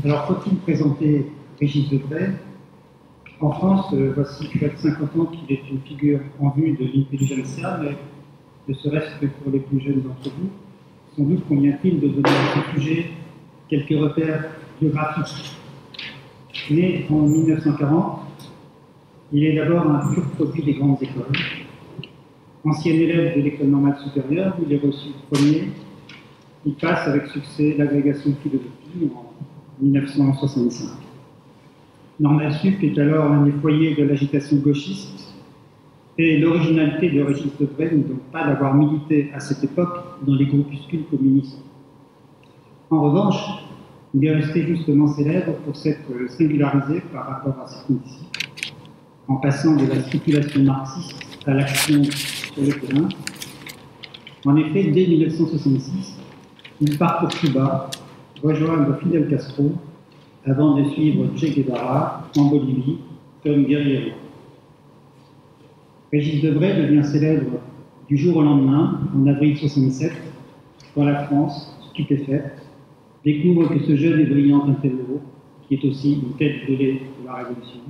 Alors, faut-il présenter Régis Debray? En France, voici près de 50 ans qu'il est une figure en vue de l'intelligentsia, mais ne serait-ce que pour les plus jeunes d'entre vous, sans doute convient-il de donner à ce sujet quelques repères biographiques. Né en 1940, il est d'abord un pur produit des grandes écoles. Ancien élève de l'école normale supérieure, où il est reçu premier. Il passe avec succès l'agrégation de philosophie en 1965. Normal Sup est alors un des foyers de l'agitation gauchiste, et l'originalité de Régis Debray ne donc pas d'avoir milité à cette époque dans les groupuscules communistes. En revanche, il est resté justement célèbre pour s'être singularisé par rapport à ses condisciples, en passant de la spéculation marxiste à l'action sur le terrain. En effet, dès 1966, il part pour Cuba, rejoindre Fidel Castro, avant de suivre Che Guevara en Bolivie comme guerrier. Régis Debray devient célèbre du jour au lendemain, en avril 1967, quand la France, stupéfaite, découvre que ce jeune et brillant intello, qui est aussi une tête brûlée de la Révolution,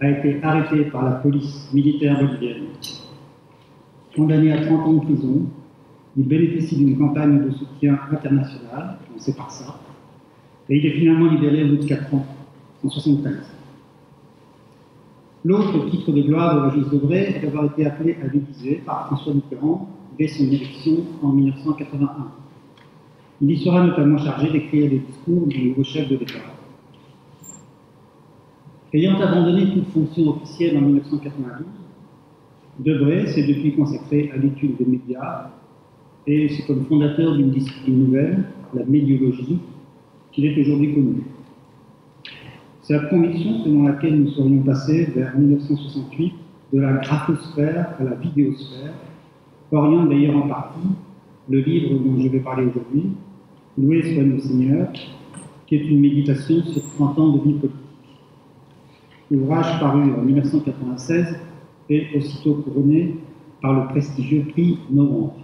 a été arrêté par la police militaire bolivienne. Condamné à 30 ans de prison, il bénéficie d'une campagne de soutien international, commencée par ça, et il est finalement libéré au bout de 4 ans, en 1973. L'autre titre de gloire de Régis Debray est d'avoir été appelé à l'Élysée par François Mitterrand dès son élection en 1981. Il y sera notamment chargé d'écrire les discours du nouveau chef de l'État. Ayant abandonné toute fonction officielle en 1992, Debray s'est depuis consacré à l'étude des médias, et c'est comme fondateur d'une discipline nouvelle, la médiologie, qu'il est aujourd'hui connu. C'est la conviction selon laquelle nous serions passés vers 1968 de la graphosphère à la vidéosphère, oriente d'ailleurs en partie le livre dont je vais parler aujourd'hui, Loué soit le Seigneur, qui est une méditation sur 30 ans de vie politique. L'ouvrage paru en 1996 est aussitôt couronné par le prestigieux prix Novembre.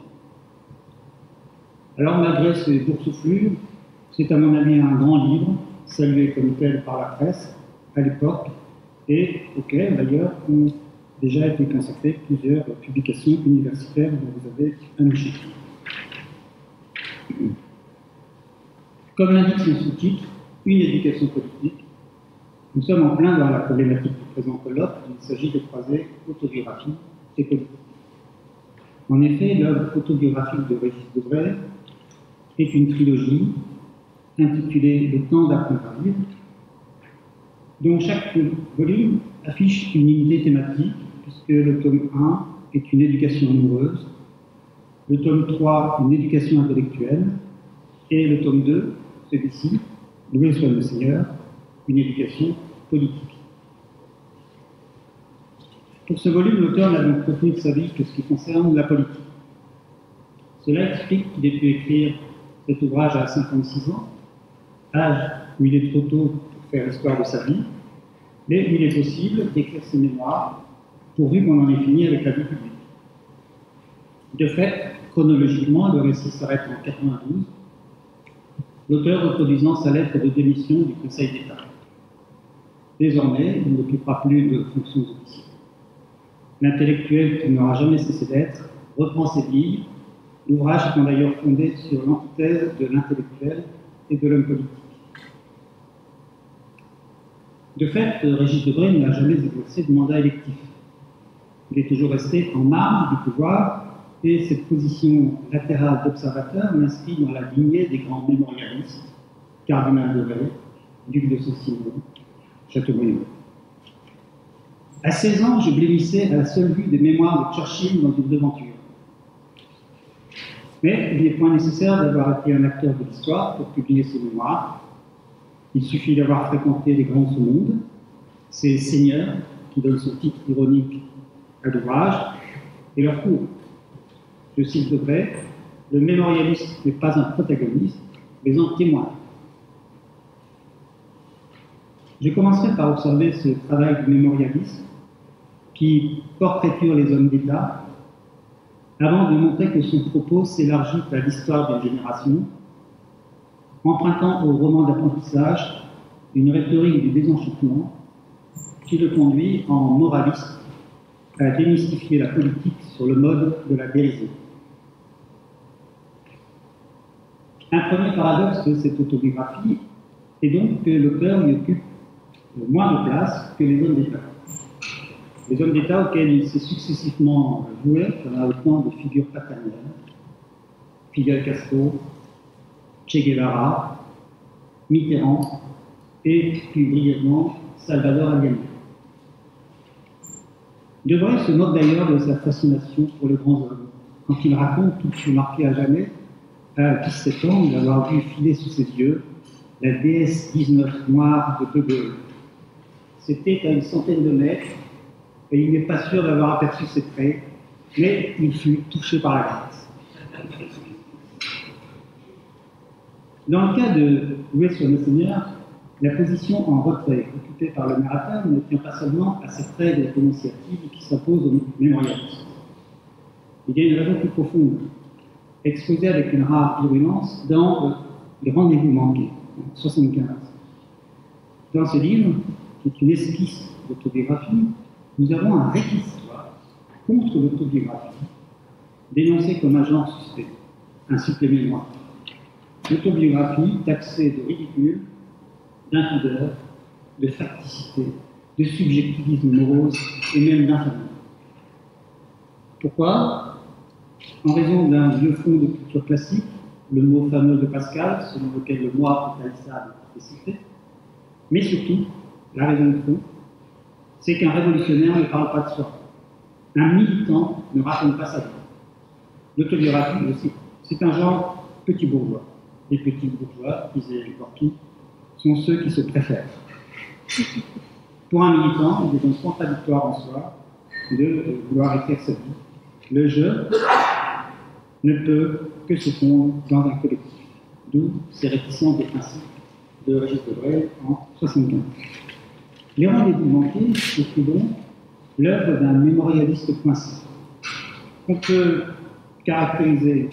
Alors, malgré ces boursouflures, c'est à mon avis un grand livre, salué comme tel par la presse à l'époque, et auquel d'ailleurs ont déjà été consacrées plusieurs publications universitaires dont vous avez un échantillon. Comme l'indique son sous-titre, une éducation politique, nous sommes en plein dans la problématique du présent colloque. Il s'agit de croiser autobiographie et politique. En effet, l'œuvre autobiographique de Régis Debray est une trilogie intitulée Le temps d'apprendre à vivre, dont chaque volume affiche une unité thématique, puisque le tome 1 est une éducation amoureuse, le tome 3 une éducation intellectuelle, et le tome 2, celui-ci, Loué soit le Seigneur, une éducation politique. Pour ce volume, l'auteur n'a donc retenu de sa vie que ce qui concerne la politique. Cela explique qu'il ait pu écrire cet ouvrage à 56 ans, âge où il est trop tôt pour faire l'histoire de sa vie, mais il est possible d'écrire ses mémoires pourvu qu'on en ait fini avec la vie publique. De fait, chronologiquement, le récit s'arrête en 1992, l'auteur reproduisant sa lettre de démission du Conseil d'État. Désormais, il n'occupera plus de fonctions officielles. L'intellectuel qui n'aura jamais cessé d'être reprend ses billes, l'ouvrage étant d'ailleurs fondé sur l'antithèse de l'intellectuel et de l'homme politique. De fait, Régis Debray n'a jamais exercé de mandat électif. Il est toujours resté en marge du pouvoir, et cette position latérale d'observateur m'inscrit dans la lignée des grands mémorialistes, Cardinal de Retz, duc de Saint-Simon, Chateaubriand. À 16 ans, je blêmissais à la seule vue des mémoires de Churchill dans une devanture. Mais il n'est point nécessaire d'avoir été un acteur de l'histoire pour publier ces mémoires. Il suffit d'avoir fréquenté les grands au monde, ces seigneurs qui donnent son titre ironique à l'ouvrage, et leur cours. Je cite Debray, le mémorialiste n'est pas un protagoniste, mais un témoin. Je commencerai par observer ce travail du mémorialiste qui portraiture les hommes d'État, avant de montrer que son propos s'élargit à l'histoire d'une génération, empruntant au roman d'apprentissage une rhétorique du désenchantement qui le conduit en moraliste à démystifier la politique sur le mode de la dérision. Un premier paradoxe de cette autobiographie est donc que l'auteur y occupe moins de place que les hommes d'État. Les hommes d'État auxquels il s'est successivement voué comme à autant de figures paternelles, Fidel Castro, Che Guevara, Mitterrand et, plus brièvement, Salvador Allende. Debray se moque d'ailleurs de sa fascination pour les grands hommes, quand il raconte qu'il fut marqué à jamais, à 17 ans, d'avoir vu filer sous ses yeux la DS-19 noire de De Gaulle. C'était à une centaine de mètres, et il n'est pas sûr d'avoir aperçu ses traits, mais il fut touché par la grâce. Dans le cas de Louis sur le Seigneur, la position en retrait occupée par le narrateur ne tient pas seulement à cette règle énonciative qui s'impose aux mémorialistes. Il y a une raison plus profonde, exposée avec une rare virulence dans Les Rendez-vous manqués, en 1975. Dans ce livre, qui est une esquisse d'autobiographie, nous avons un réquisitoire contre l'autobiographie, dénoncé comme un genre suspect, un supplément noir. L'autobiographie taxée de ridicule, d'impudeur, de facticité, de subjectivisme morose et même d'infamie. Pourquoi? En raison d'un vieux fond de culture classique, le mot fameux de Pascal, selon lequel le moi totalisable est cité, mais surtout, la raison de fond, c'est qu'un révolutionnaire ne parle pas de soi. Un militant ne raconte pas sa vie. L'autobiographie aussi, c'est un genre petit bourgeois. Les petits bourgeois, disait Gorky, sont ceux qui se préfèrent. Pour un militant, il est donc contradictoire en soi de vouloir écrire sa vie. Le je ne peut que se fondre dans un collectif, d'où ces réticences des principes de Régis Debray en 1975. Les Rendez-vous manqués est donc l'œuvre d'un mémorialiste coincé, qu'on peut caractériser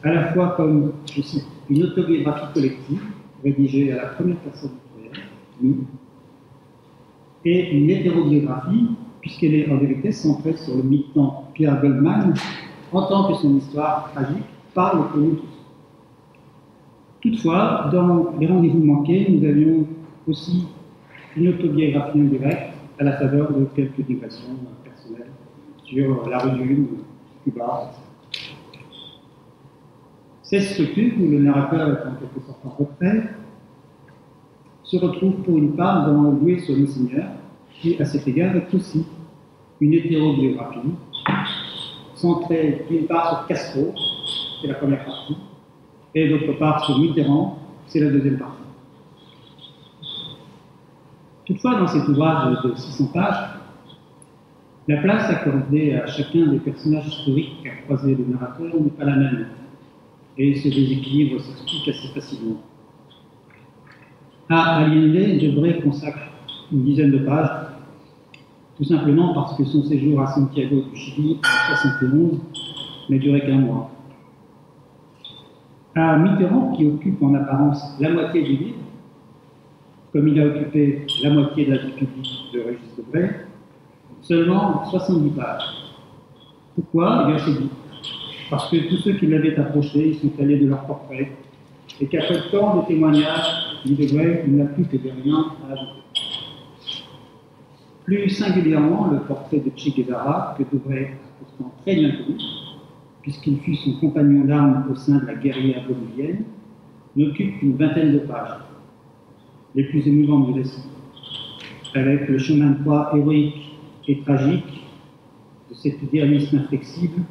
à la fois comme, je cite, une autobiographie collective, rédigée à la première personne du pluriel, nous, et une hétérobiographie, puisqu'elle est en vérité centrée sur le militant Pierre Goldman, en tant que son histoire tragique parle pour nous tous. Toutefois, dans Les Rendez-vous manqués, nous avions aussi une autobiographie indirecte à la faveur de quelques digressions personnelles sur la rue du Lune, Cuba, etc. Cette structure, où le narrateur est en quelque sorte en retrait, se retrouve pour une part dans Louis sur le Seigneur, qui, à cet égard, est aussi une hétérobiographie, centrée d'une part sur Castro, c'est la première partie, et d'autre part sur Mitterrand, c'est la deuxième partie. Toutefois, dans cet ouvrage de 600 pages, la place accordée à chacun des personnages historiques qu'a croisé le narrateur n'est pas la même, et ce déséquilibre s'explique assez facilement. À Allende, Debray consacre une dizaine de pages, tout simplement parce que son séjour à Santiago du Chili en 1971 n'a duré qu'un mois. À Mitterrand, qui occupe en apparence la moitié du livre, comme il a occupé la moitié de la vie publique de Régis Debray, seulement 70 pages. Pourquoi? Eh bien, c'est dit. Parce que tous ceux qui l'avaient approché sont allés de leur portrait, et qu'après tant de témoignages, dit Debray, il n'a plus que des rien à ajouter. Plus singulièrement, le portrait de Che Guevara, que Debray a pourtant très bien connu, puisqu'il fut son compagnon d'armes au sein de la guérilla bolivienne, n'occupe qu'une vingtaine de pages, les plus émouvantes du récit, avec le chemin de croix héroïque et tragique de cet idéalisme inflexible,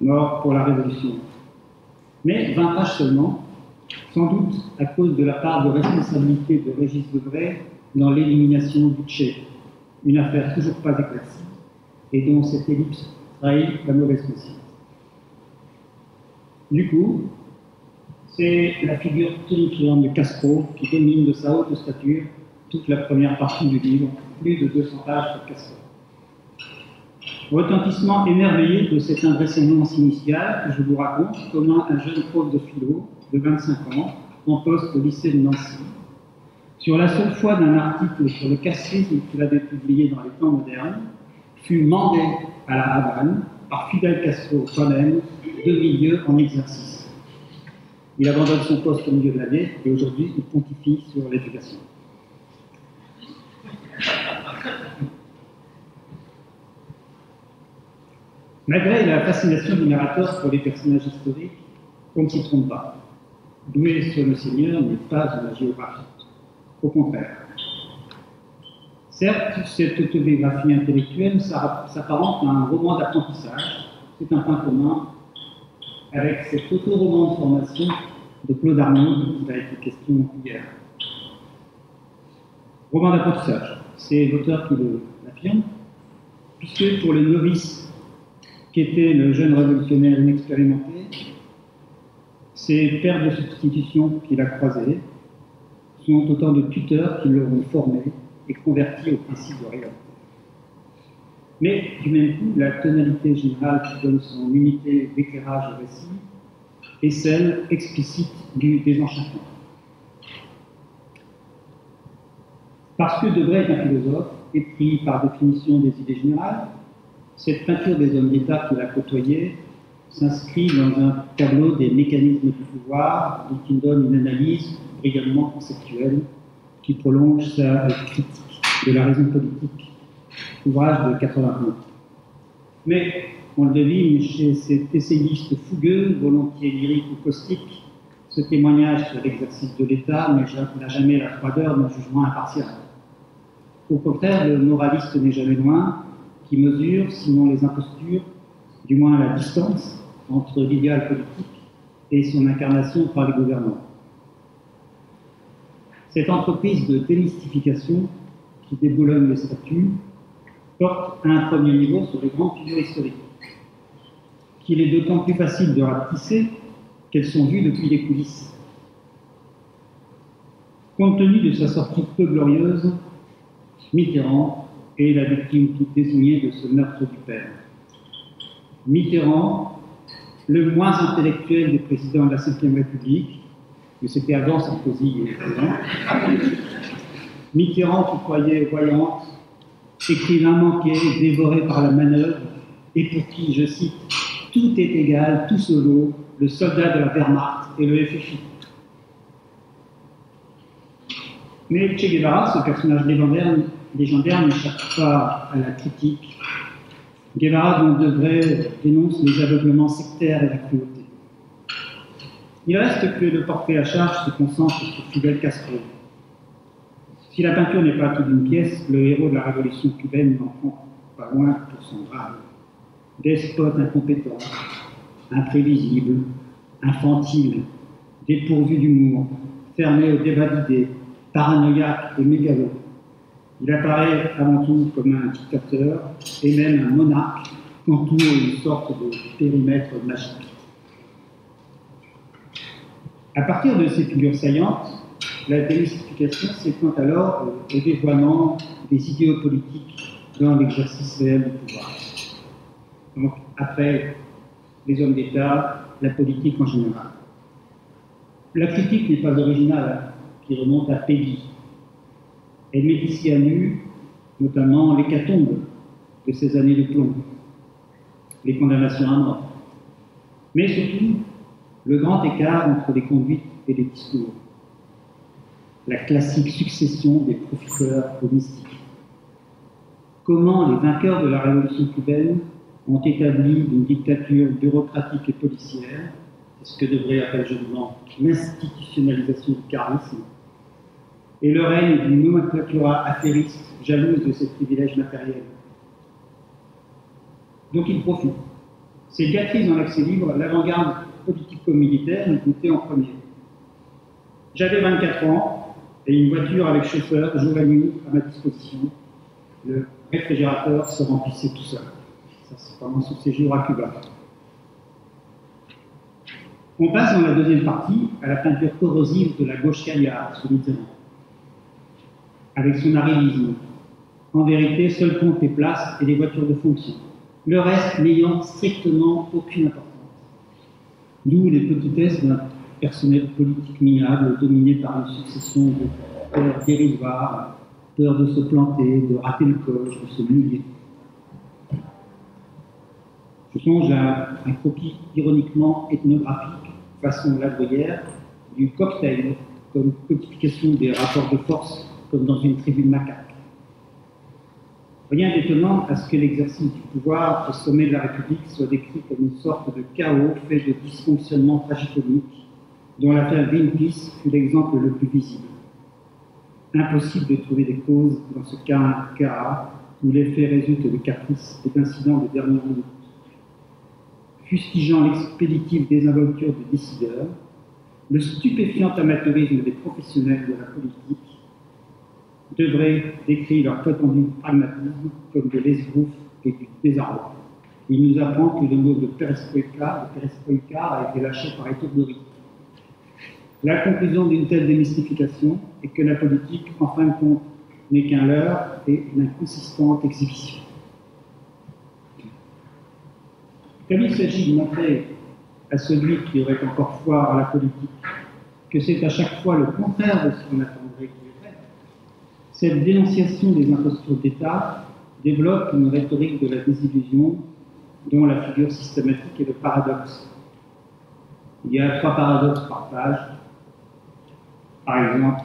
mort pour la Révolution. Mais 20 pages seulement, sans doute à cause de la part de responsabilité de Régis Debray dans l'élimination du Che, une affaire toujours pas éclaircie, et dont cette ellipse trahit la mauvaise conscience. Du coup, c'est la figure terrifiante de Castro qui domine de sa haute stature toute la première partie du livre, plus de 200 pages sur Castro. Retentissement émerveillé de cette invraisemblance initiale, je vous raconte comment un jeune prof de philo de 25 ans, en poste au lycée de Nancy, sur la seule foi d'un article sur le castrisme qu'il avait publié dans les temps modernes, fut mandé à la Havane par Fidel Castro soi-même, de milieu en exercice. Il abandonne son poste au milieu de l'année et aujourd'hui il pontifie sur l'éducation. Malgré la fascination du narrateur pour les personnages historiques, on ne s'y trompe pas. Doué sur le Seigneur n'est pas une géographie. Au contraire. Certes, cette autobiographie intellectuelle s'apparente à un roman d'apprentissage. C'est un point commun avec cet autoroman de formation de Claude Arnaud dont il a été question hier. Roman d'apprentissage, c'est l'auteur qui l'affirme, puisque pour le novice qu'était le jeune révolutionnaire inexpérimenté, ces pères de substitution qu'il a croisés sont autant de tuteurs qui l'auront formé et converti au principe de réalité. Mais, du même coup, la tonalité générale qui donne son unité d'éclairage au récit est celle explicite du désenchantement. Parce que Debray est un philosophe, épris par définition des idées générales, cette peinture des hommes d'État qu'il a côtoyés s'inscrit dans un tableau des mécanismes du pouvoir et qui donne une analyse brillamment conceptuelle qui prolonge sa critique de la raison politique, ouvrage de 81. Mais on le devine chez cet essayiste fougueux, volontiers lyrique ou caustique, ce témoignage sur l'exercice de l'État n'a jamais la froideur d'un jugement impartial. Au contraire, le moraliste n'est jamais loin, qui mesure, sinon les impostures, du moins la distance entre l'idéal politique et son incarnation par les gouvernants. Cette entreprise de démystification qui déboulonne les statuts porte à un premier niveau sur les grands piliers historiques, qu'il est d'autant plus facile de rapetisser qu'elles sont vues depuis les coulisses. Compte tenu de sa sortie peu glorieuse, Mitterrand est la victime toute désignée de ce meurtre du père. Mitterrand, le moins intellectuel des présidents de la Ve République, mais c'était avant Sarkozy et présent. Mitterrand qui croyait voyante, écrivain manqué, dévoré par la manœuvre, et pour qui, je cite, tout est égal, tout solo, le soldat de la Wehrmacht et le FFI. Mais Che Guevara, ce personnage légendaire n'échappe pas à la critique. Guevara, dont Debray dénonce les aveuglements sectaires et la cruauté. Il reste que le portrait à charge se concentre sur Fidel Castro. Si la peinture n'est pas toute une pièce, le héros de la révolution cubaine n'en prend pas loin pour son drame. Despote incompétent, imprévisible, infantile, dépourvu d'humour, fermé au débat d'idées, paranoïaque et mégalo. Il apparaît avant tout comme un dictateur et même un monarque qu'entoure une sorte de périmètre magique. À partir de ces figures saillantes, la démystification s'étend alors au dévoiement des idéaux politiques dans l'exercice réel du pouvoir. Donc, après les hommes d'État, la politique en général. La critique n'est pas originale, qui remonte à Peggy. Elle met ici à nu, notamment l'hécatombe de ces années de plomb, les condamnations à mort, mais surtout le grand écart entre les conduites et les discours, la classique succession des profiteurs aux mystiques. Comment les vainqueurs de la révolution cubaine ont établi une dictature bureaucratique et policière, c'est ce que devrait appeler joliment l'institutionnalisation du charisme, et le règne d'une nomenclatura affairiste, jalouse de ses privilèges matériels. Donc il profite. C'est gâterie dans l'accès libre, l'avant-garde politico-militaire nous comptait en premier. J'avais 24 ans et une voiture avec chauffeur jour et nuit à ma disposition. Le réfrigérateur se remplissait tout seul. Ça, c'est pendant son séjour à Cuba. On passe dans la deuxième partie à la peinture corrosive de la gauche cagnarde sous Mitterrand, avec son arrivisme. En vérité, seul compte les places et les voitures de fonction, le reste n'ayant strictement aucune importance. D'où les petitesses d'un personnel politique minable dominé par une succession de caractère dérisoire, peur de se planter, de rater le coche, de se mouiller. Je songe à un croquis ironiquement ethnographique, façon Ladrillère, du cocktail, comme codification des rapports de force, comme dans une tribu de macaques. Rien d'étonnant à ce que l'exercice du pouvoir au sommet de la République soit décrit comme une sorte de chaos fait de dysfonctionnements tragiconiques, dont l'affaire Greenpeace fut l'exemple le plus visible. Impossible de trouver des causes dans ce cas où les faits résultent de caprices et d'incidents de dernière minute. Fustigeant l'expéditive désinvolture des décideurs, le stupéfiant amateurisme des professionnels de la politique devrait décrire leur prétendu pragmatisme comme de l'esbrouffe et du désarroi. Il nous apprend que le mot de perestroïka a été lâché par étourderie. La conclusion d'une telle démystification est que la politique, en fin de compte, n'est qu'un leurre et une inconsistante exhibition. Comme il s'agit de montrer à celui qui aurait encore foi à la politique que c'est à chaque fois le contraire de ce qu'on attendrait qu'il ait fait, cette dénonciation des impostures d'État développe une rhétorique de la désillusion dont la figure systématique est le paradoxe. Il y a 3 paradoxes par page. Par exemple,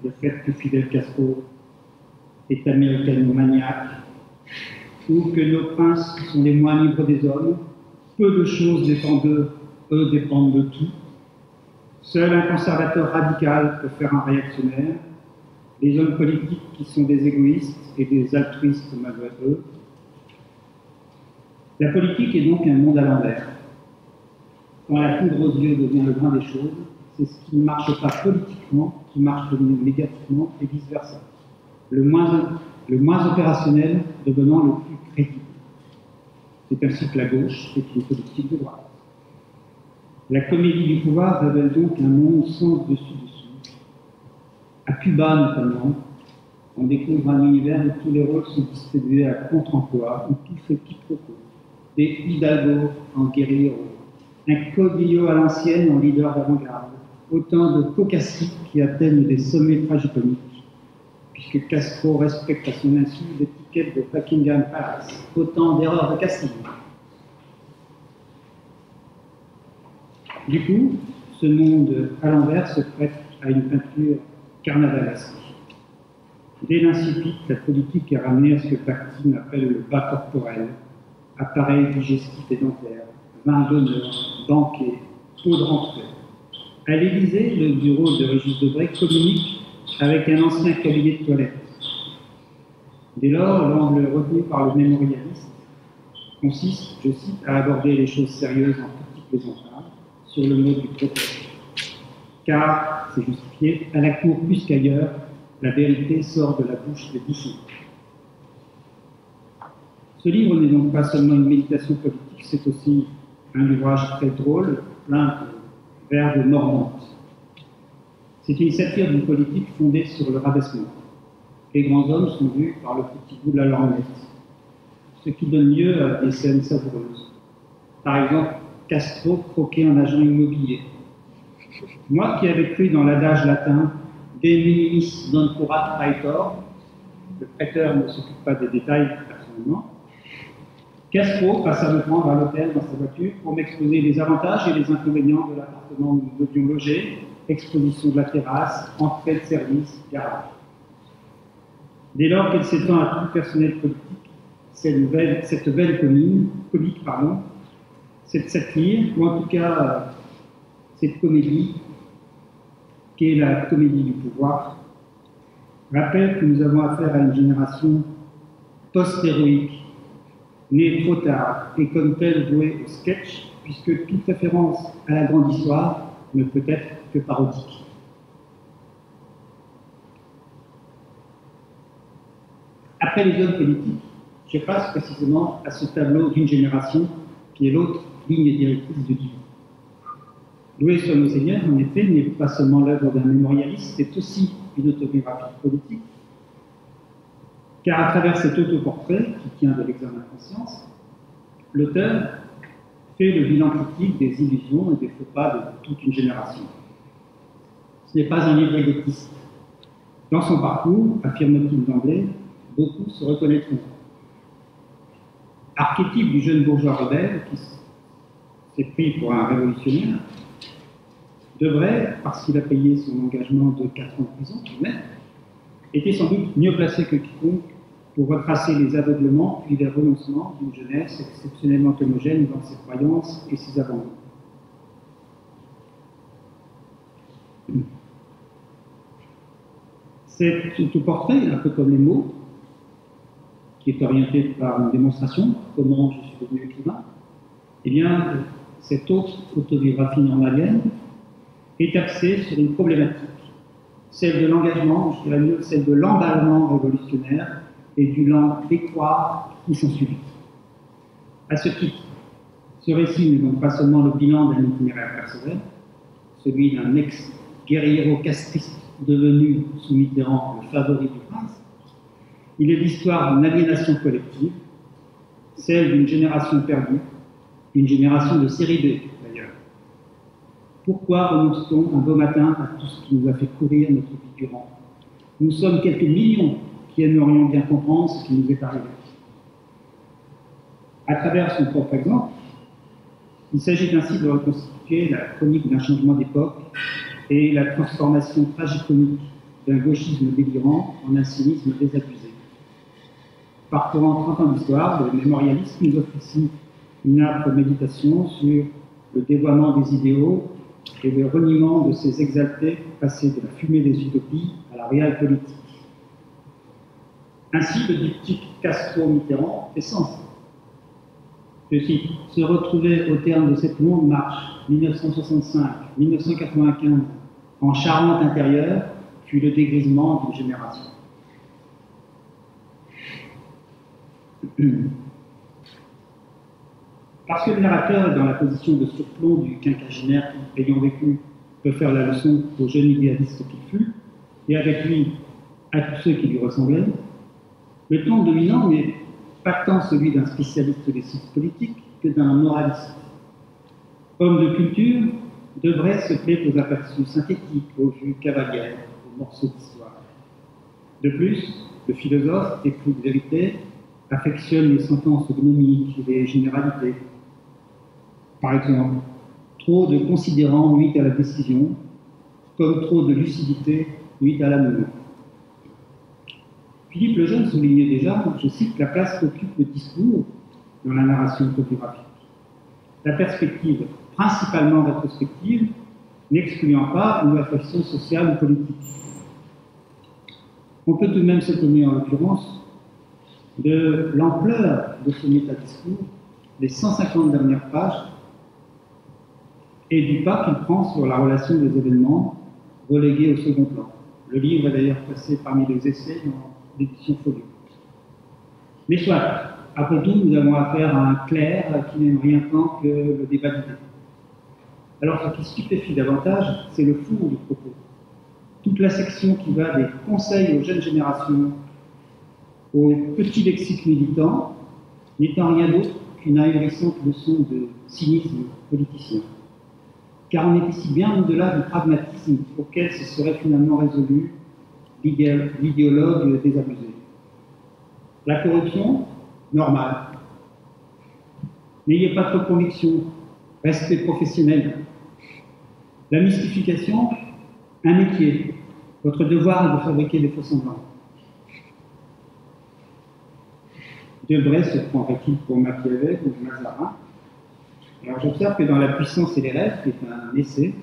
le fait que Fidel Castro est américano-maniaque, ou que nos princes sont les moins libres des hommes, peu de choses dépendent d'eux, eux dépendent de tout. Seul un conservateur radical peut faire un réactionnaire, les hommes politiques qui sont des égoïstes et des altruistes malgré eux. La politique est donc un monde à l'envers. Quand la poudre aux yeux devient le grain des choses, c'est ce qui ne marche pas politiquement, qui marche médiatiquement et vice-versa. Le moins opérationnel devenant le plus crédible. C'est ainsi que la gauche est une politique de droite. La comédie du pouvoir révèle donc un monde sans dessus-dessous. À Cuba notamment, on découvre un univers où tous les rôles sont distribués à contre-emploi, où tout fait quiproquo. Des Hidalgo en guerriers, un Caudillo à l'ancienne en leader d'avant-garde, autant de caucassiques qui atteignent des sommets tragiconiques, puisque Castro respecte à son insu l'étiquette de Buckingham Palace, autant d'erreurs de casting. Du coup, ce monde à l'envers se prête à une peinture carnavalesque. Dès l'incipit, la politique est ramenée à ce que Bakhtin appelle le bas corporel, appareil digestif et dentaire, vin d'honneur, banquet, pot de rentrée. À l'Élysée, le bureau de Régis Debray communique avec un ancien cabinet de toilette. Dès lors, l'angle retenu par le mémorialiste consiste, je cite, à aborder les choses sérieuses en petits plaisantages sur le mode du prétexte. Car, c'est justifié, à la cour plus qu'ailleurs, la vérité sort de la bouche des bouchons. Ce livre n'est donc pas seulement une méditation politique, c'est aussi un ouvrage très drôle, plein de verbes mordantes. C'est une satire d'une politique fondée sur le rabaissement. Les grands hommes sont vus par le petit bout de la lorgnette, ce qui donne lieu à des scènes savoureuses. Par exemple, Castro croqué en agent immobilier. Moi qui avais cru dans l'adage latin « De minimis non curat praetor », le prêteur ne s'occupe pas des détails personnellement, Castro passe à me prendre à l'hôtel dans sa voiture pour m'exposer les avantages et les inconvénients de l'appartement où nous devions loger, exposition de la terrasse, entrée de service, garage. Dès lors qu'elle s'étend à tout le personnel politique, cette veine comique, cette satire, ou en tout cas cette comédie, qui est la comédie du pouvoir, rappelle que nous avons affaire à une génération post-héroïque, née trop tard et comme telle vouée au sketch, puisque toute référence à la grande histoire ne peut être que parodique. Après les hommes politiques, je passe précisément à ce tableau d'une génération qui est l'autre ligne directrice du livre. Loué soit nos seigneurs, en effet, n'est pas seulement l'œuvre d'un mémorialiste, c'est aussi une autobiographie politique, car à travers cet autoportrait, qui tient de l'examen de conscience, l'auteur fait le bilan critique des illusions et des faux pas de toute une génération. Ce n'est pas un livre élitiste. Dans son parcours, affirme-t-il d'emblée, beaucoup se reconnaîtront. Archétype du jeune bourgeois rebelle qui s'est pris pour un révolutionnaire, devrait, parce qu'il a payé son engagement de 4 ans de prison, mais était sans doute mieux placé que quiconque pour retracer les aveuglements puis les renoncements d'une jeunesse exceptionnellement homogène dans ses croyances et ses abandons. C'est ce portrait, un peu comme les mots, qui est orienté par une démonstration, comment je suis devenu écrivain, eh bien, cette autre autobiographie normalienne est axée sur une problématique, celle de l'engagement, je dirais mieux, celle de l'emballement révolutionnaire et du lent décroître qui s'ensuit. À ce titre, ce récit n'est donc pas seulement le bilan d'un itinéraire personnel, celui d'un ex-guerriero castriste devenu sous Mitterrand le favori du prince. Il est l'histoire d'une aliénation collective, celle d'une génération perdue, une génération de série B d'ailleurs. Pourquoi renonce-t-on un beau matin à tout ce qui nous a fait courir notre vie durant? Nous sommes quelques millions qui aimerions bien comprendre ce qui nous est arrivé. À travers son propre exemple, il s'agit ainsi de reconstituer la chronique d'un changement d'époque et la transformation tragicomique d'un gauchisme délirant en un cynisme désabusé. Parcourant 30 ans d'histoire, le mémorialisme nous offre ici une âpre méditation sur le dévoiement des idéaux et le reniement de ces exaltés passés de la fumée des utopies à la réelle politique. Ainsi, le diptyque Castro-Mitterrand fait sens. Je cite, se retrouver au terme de cette longue marche, 1965-1995, en Charente intérieure, fut le dégrisement d'une génération. Parce que le narrateur est dans la position de surplomb du quinquagénaire qui, ayant vécu, peut faire la leçon au jeune idéaliste qu'il fut, et avec lui à tous ceux qui lui ressemblaient, le ton dominant n'est pas tant celui d'un spécialiste des sciences politiques que d'un moraliste. Homme de culture, devrait se plaire aux aperçus synthétiques, aux vues cavalières, aux morceaux d'histoire. De plus, le philosophe, épris de vérité, affectionne les sentences gnomiques et les généralités. Par exemple, trop de considérants nuit à la décision, comme trop de lucidité nuit à l'amour. Philippe Lejeune soulignait déjà, je cite, la place qu'occupe le discours dans la narration autobiographique. La perspective principalement rétrospective, n'excluant pas une réflexion sociale ou politique. On peut tout de même s'étonner en l'occurrence de l'ampleur de ce métadiscours, les 150 dernières pages, et du pas qu'il prend sur la relation des événements relégués au second plan. Le livre est d'ailleurs placé parmi les essais dans l'édition Folio. Mais soit, après tout, nous avons affaire à un clerc qui n'aime rien tant que le débat d'idées. Alors, ce qui stupéfie davantage, c'est le fond du propos. Toute la section qui va des conseils aux jeunes générations au petit lexique militant, n'étant rien d'autre qu'une ahurissante leçon de cynisme politicien. Car on est ici bien au-delà du pragmatisme auquel se serait finalement résolu l'idéologue désabusé. La corruption, normale. N'ayez pas trop de conviction, restez professionnel. La mystification, un métier. Votre devoir est de fabriquer des faux-semblants. Debray se prendrait-il pour Machiavel ou Mazarin? Alors j'observe que dans La puissance et les rêves, qui est un essai,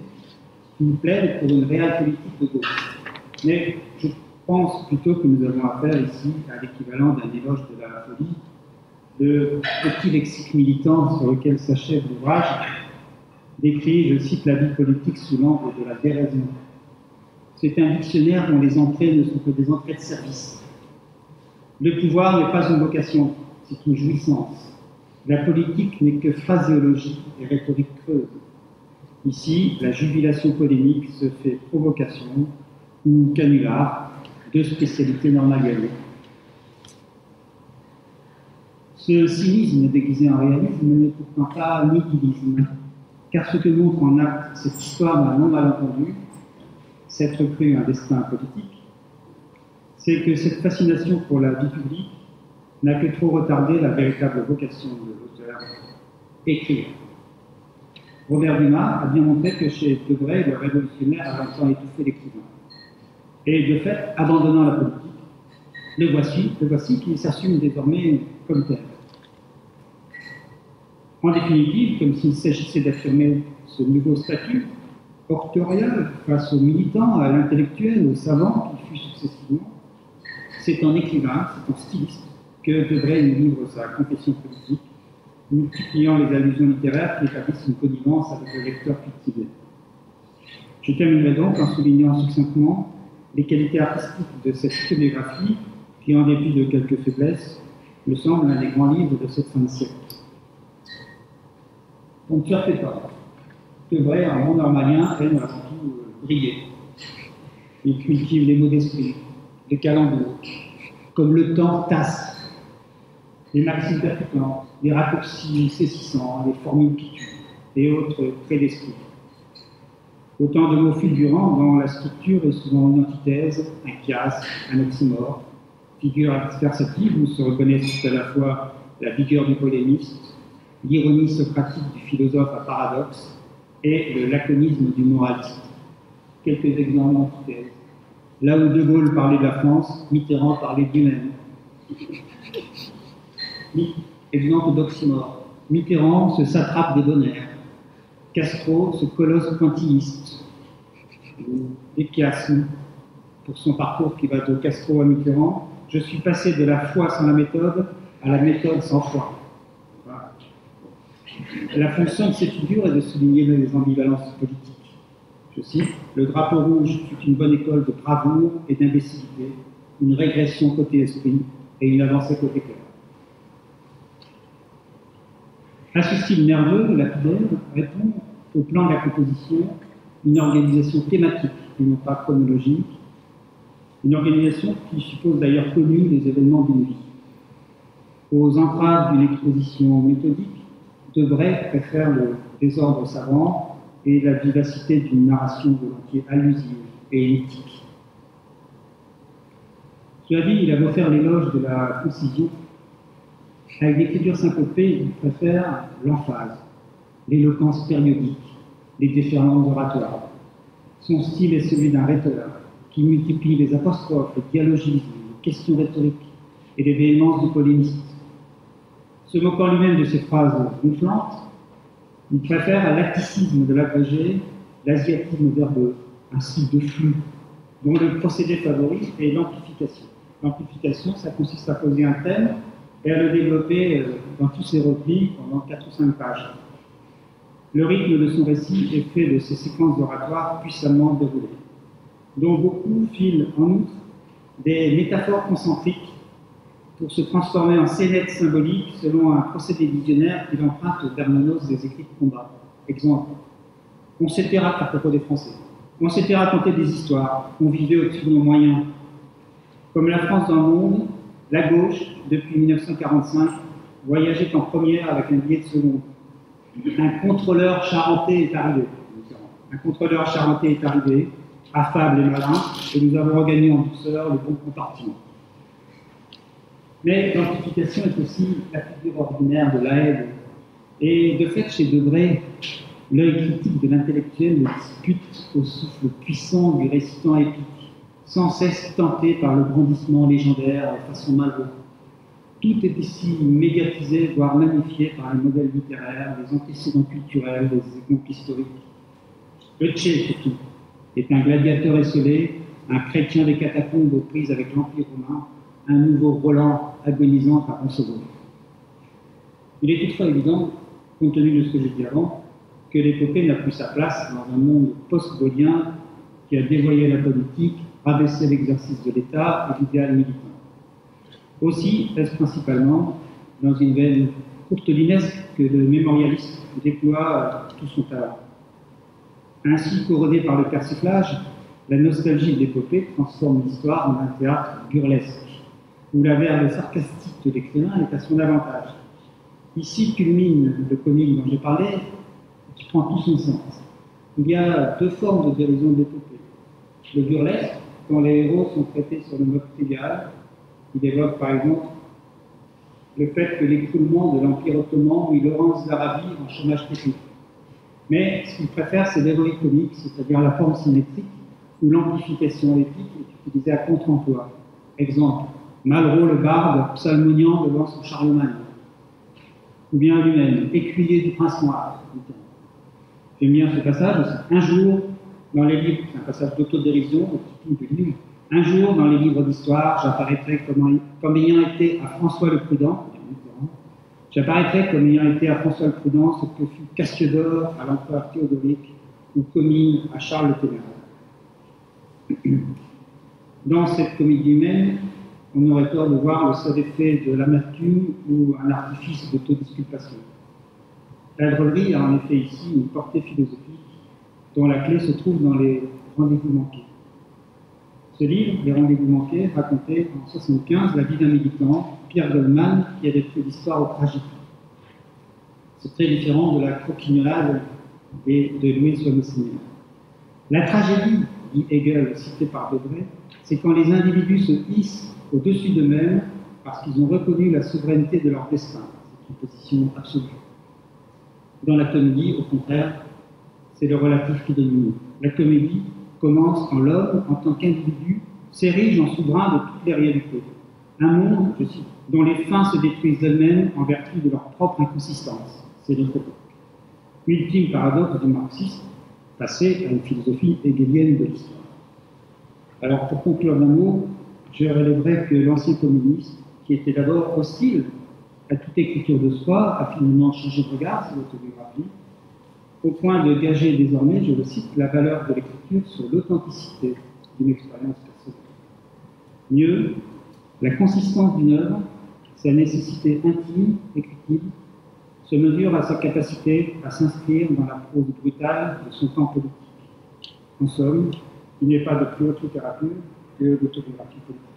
il plaide pour une réelle politique de gauche. Mais je pense plutôt que nous avons affaire ici à l'équivalent d'un éloge de la folie, de petit lexique militant sur lequel s'achève l'ouvrage, décrit, je cite, la vie politique sous l'angle de la déraison. C'est un dictionnaire dont les entrées ne sont que des entrées de service. Le pouvoir n'est pas une vocation, c'est une jouissance. La politique n'est que phraséologie et rhétorique creuse. Ici, la jubilation polémique se fait provocation ou canular, deux spécialités normaliennes. Ce cynisme déguisé en réalisme n'est pourtant pas nihilisme, car ce que montre en acte cette histoire d'un non malentendu, s'être cru un destin politique, c'est que cette fascination pour la vie publique n'a que trop retardé la véritable vocation de l'auteur, écrire. Robert Dumas a bien montré que chez Debray, le révolutionnaire a longtemps étouffé l'écrivain. Et de fait, abandonnant la politique, le voici qui s'assume désormais comme tel. En définitive, comme s'il s'agissait d'affirmer ce nouveau statut octorial face aux militants, à l'intellectuel, aux savants qui fut successivement, c'est en écrivain, c'est en styliste que Debray nous livre sa confession politique, multipliant les allusions littéraires qui établissent une connivence avec le lecteur cultivé. Je terminerai donc en soulignant succinctement les qualités artistiques de cette autobiographie qui, en dépit de quelques faiblesses, me semble un des grands livres de cette fin de siècle. Donc, ne fais pas. Debray, un bon normalien, aime avant tout briller. Il cultive les mots d'esprit, les calembours, comme le temps tasse, les maximes percutantes, les raccourcis saisissants, les formules qui tuent, et autres traits d'esprit. Autant de mots fulgurants dont la structure est souvent une antithèse, un chiasme, un oxymore, figure versative où se reconnaissent à la fois la vigueur du polémiste, l'ironie socratique du philosophe à paradoxe et le laconisme du moraliste. Quelques exemples d'antithèse. Là où De Gaulle parlait de la France, Mitterrand parlait de lui-même. Exemple d'oxymore. Mitterrand se satrape des bonheurs. Castro se colosse pointilliste. Des chiasmes pour son parcours qui va de Castro à Mitterrand. Je suis passé de la foi sans la méthode à la méthode sans foi. Voilà. La fonction de ces figures est de souligner les ambivalences politiques. Je cite, le drapeau rouge fut une bonne école de bravoure et d'imbécilité, une régression côté esprit et une avancée côté cœur. À ce style nerveux, lapidaire répond au plan de la composition une organisation thématique et non pas chronologique, une organisation qui suppose d'ailleurs connu les événements d'une vie. Aux entraves d'une exposition méthodique, Debray préfère le désordre savant et la vivacité d'une narration volontiers allusive et elliptique. Cela dit, il a beau faire l'éloge de la concision, avec l'écriture syncopée, il préfère l'emphase, l'éloquence périodique, les déferlantes oratoires. Son style est celui d'un rhéteur qui multiplie les apostrophes, les dialogismes, les questions rhétoriques et les véhémences du polémiste. Se moquant lui-même de ces phrases gonflantes, il préfère à l'acticisme de l'agrégé l'asiatisme verbeux, un style de flux, dont le procédé favori est l'amplification. L'amplification, ça consiste à poser un thème et à le développer dans tous ses replis pendant 4 ou 5 pages. Le rythme de son récit est fait de ces séquences oratoires puissamment déroulées, dont beaucoup filent en outre des métaphores concentriques pour se transformer en scénettes symboliques selon un procédé visionnaire qu'il emprunte aux terminos des écrits de combat. Exemple, on s'était raconté à propos des Français, on s'était raconté des histoires, on vivait au-dessus de nos moyens. Comme la France dans le monde, la gauche, depuis 1945, voyageait en première avec un billet de seconde. Un contrôleur charentais est arrivé. Un contrôleur charentais est arrivé, affable et malin, et nous avons regagné en douceur le bon compartiment. Mais l'amplification est aussi la figure ordinaire de la haine. Et de fait, chez Debray, l'œil critique de l'intellectuel le dispute au souffle puissant du récitant épique, sans cesse tenté par le brandissement légendaire de façon Malraux. Tout est ici médiatisé, voire magnifié par les modèles littéraires, les antécédents culturels, les exemples historiques. Le Tché, surtout, est un gladiateur esselé, un chrétien des catacombes aux prises avec l'Empire romain, un nouveau Roland agonisant par Roncevaux. Il est toutefois évident, compte tenu de ce que j'ai dit avant, que l'épopée n'a plus sa place dans un monde post-gaulien qui a dévoyé la politique, rabaissé l'exercice de l'État et l'idéal militant. Aussi est-ce principalement dans une veine courtelinesque que le mémorialiste déploie tout son talent. Ainsi couronné par le persiflage, la nostalgie de l'épopée transforme l'histoire en un théâtre burlesque, où la verve sarcastique de l'écrivain est à son avantage. Ici culmine le comique dont j'ai parlé, qui prend tout son sens. Il y a 2 formes de dérision de l'épopée. Le burlesque, dont les héros sont traités sur le mode trivial. Il évoque par exemple le fait que l'écroulement de l'Empire ottoman mit Laurence d'Arabie en chômage technique. Mais ce qu'il préfère, c'est l'héroïque comique, c'est-à-dire la forme symétrique, où l'amplification épique est utilisée à contre-emploi. Exemple, Malraux le barde psalmodiant devant son Charlemagne. Ou bien lui-même, écuyer du prince noir. J'aime bien ce passage, un jour, dans les livres, c'est un passage d'autodérision, au titre du livre, un jour, dans les livres d'histoire, j'apparaîtrai comme ayant été à François le Prudent, j'apparaîtrai comme ayant été à François le Prudent ce que fut Cassiodore à l'empereur Théodoric ou Comines à Charles le Téméraire. Dans cette comédie humaine, on aurait tort de voir le seul effet de l'amertume ou un artifice d'autodisculpation. La drôlerie a en effet ici une portée philosophique dont la clé se trouve dans les rendez-vous manqués. Ce livre, Les rendez-vous manqués, racontait en 1975 la vie d'un militant, Pierre Goldman, qui avait fait l'histoire au tragique. C'est très différent de la croquignolade de Louis Sommessigner. La tragédie, dit Hegel, cité par Debré, c'est quand les individus se hissent au-dessus d'eux-mêmes parce qu'ils ont reconnu la souveraineté de leur destin. C'est une position absolue. Dans la comédie, au contraire, c'est le relatif qui domine. La comédie commence quand l'homme, en tant qu'individu, s'érige en souverain de toutes les réalités. Un monde, je cite, dont les fins se détruisent d'elles-mêmes en vertu de leur propre inconsistance. C'est notre époque. Ultime paradoxe du marxisme, passé à une philosophie hegelienne de l'histoire. Alors, pour conclure d'un mot, je relèverai que l'ancien communiste, qui était d'abord hostile à toute écriture de soi, a finalement changé de regard sur l'autobiographie, au point de gager désormais, je le cite, la valeur de l'écriture sur l'authenticité d'une expérience personnelle. Mieux, la consistance d'une œuvre, sa nécessité intime, écritive, se mesure à sa capacité à s'inscrire dans la prose brutale de son temps politique. En somme, il n'est pas de plus haute littérature que l'autobiographie politique.